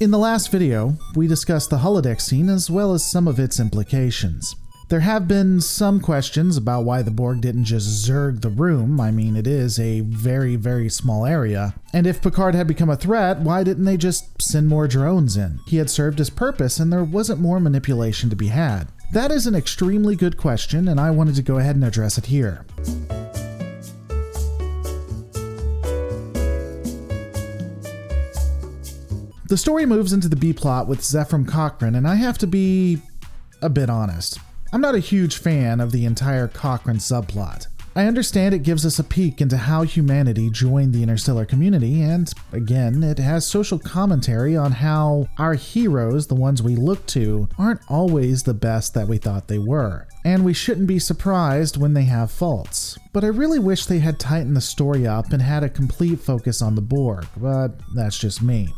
In the last video, we discussed the holodeck scene as well as some of its implications. There have been some questions about why the Borg didn't just zerg the room. I mean, it is a very, very small area. And if Picard had become a threat, why didn't they just send more drones in? He had served his purpose and there wasn't more manipulation to be had. That is an extremely good question, and I wanted to go ahead and address it here. The story moves into the B-plot with Zephram Cochrane, and I have to be a bit honest. I'm not a huge fan of the entire Cochrane subplot. I understand it gives us a peek into how humanity joined the interstellar community, and again, it has social commentary on how our heroes, the ones we look to, aren't always the best that we thought they were, and we shouldn't be surprised when they have faults. But I really wish they had tightened the story up and had a complete focus on the Borg, but that's just me.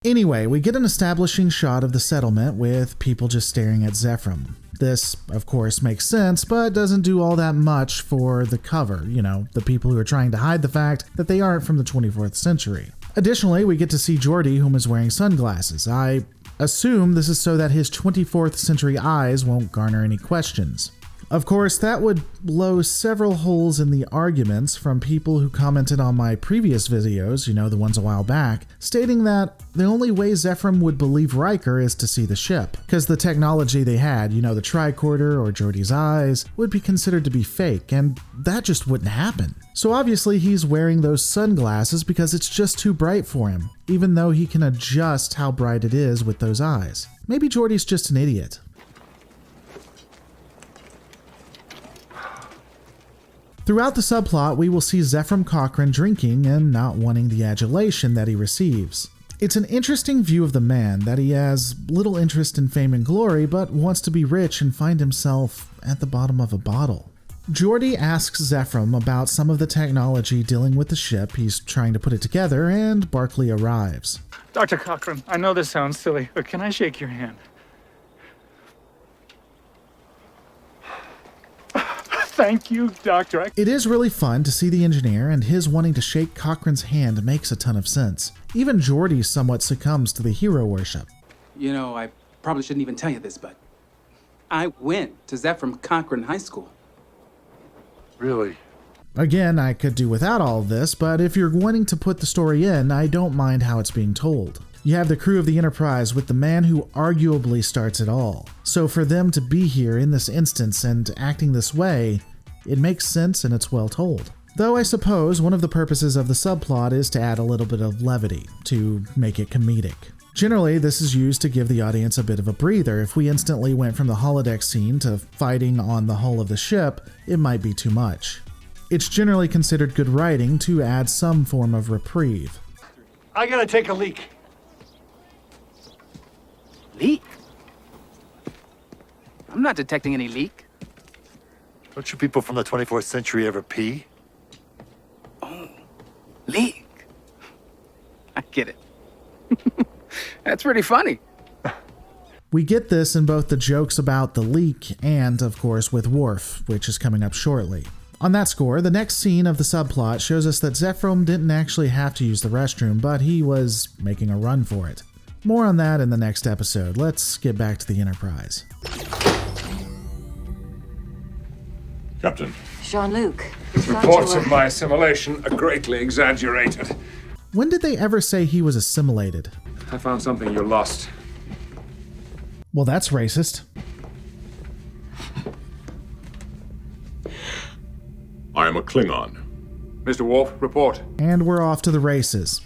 Anyway, we get an establishing shot of the settlement with people just staring at Zephram. This, of course, makes sense, but doesn't do all that much for the cover, you know, the people who are trying to hide the fact that they aren't from the 24th century. Additionally, we get to see Geordi, whom is wearing sunglasses. I assume this is so that his 24th century eyes won't garner any questions. Of course, that would blow several holes in the arguments from people who commented on my previous videos, you know, the ones a while back, stating that the only way Zephram would believe Riker is to see the ship, because the technology they had, you know, the tricorder or Geordi's eyes, would be considered to be fake, and that just wouldn't happen. So obviously he's wearing those sunglasses because it's just too bright for him, even though he can adjust how bright it is with those eyes. Maybe Geordi's just an idiot. Throughout the subplot, we will see Zephram Cochrane drinking and not wanting the adulation that he receives. It's an interesting view of the man that he has little interest in fame and glory, but wants to be rich and find himself at the bottom of a bottle. Geordi asks Zephram about some of the technology dealing with the ship. He's trying to put it together, and Barclay arrives. Dr. Cochrane, I know this sounds silly, but can I shake your hand? Thank you, Doctor. It is really fun to see the engineer, and his wanting to shake Cochrane's hand makes a ton of sense. Even Geordi somewhat succumbs to the hero worship. You know, I probably shouldn't even tell you this, but I went to Zephram Cochrane High School. Really? Again, I could do without all of this, but if you're wanting to put the story in, I don't mind how it's being told. You have the crew of the Enterprise with the man who arguably starts it all. So for them to be here in this instance and acting this way, it makes sense and it's well told. Though I suppose one of the purposes of the subplot is to add a little bit of levity, to make it comedic. Generally, this is used to give the audience a bit of a breather. If we instantly went from the holodeck scene to fighting on the hull of the ship, it might be too much. It's generally considered good writing to add some form of reprieve. I gotta take a leak. Leak? I'm not detecting any leak. Don't you people from the 24th century ever pee? Oh, leak. I get it. That's pretty funny. We get this in both the jokes about the leak and, of course, with Worf, which is coming up shortly. On that score, the next scene of the subplot shows us that Zephram didn't actually have to use the restroom, but he was making a run for it. More on that in the next episode. Let's get back to the Enterprise. Captain. Jean-Luc. His reports of my assimilation are greatly exaggerated. When did they ever say he was assimilated? I found something you lost. Well, that's racist. I am a Klingon. Mr. Worf, report. And we're off to the races.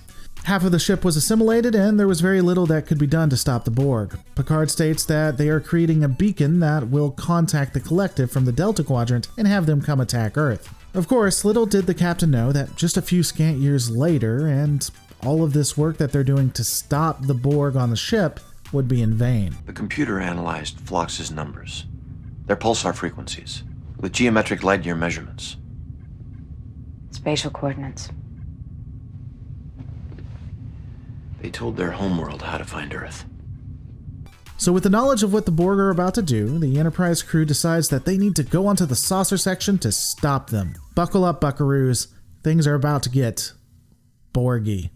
Half of the ship was assimilated, and there was very little that could be done to stop the Borg. Picard states that they are creating a beacon that will contact the collective from the Delta Quadrant and have them come attack Earth. Of course, little did the captain know that just a few scant years later, and all of this work that they're doing to stop the Borg on the ship would be in vain. The computer analyzed Phlox's numbers, their pulsar frequencies, with geometric light-year measurements. Spatial coordinates. They told their homeworld how to find Earth. So with the knowledge of what the Borg are about to do, the Enterprise crew decides that they need to go onto the saucer section to stop them. Buckle up, buckaroos. things are about to get Borgy.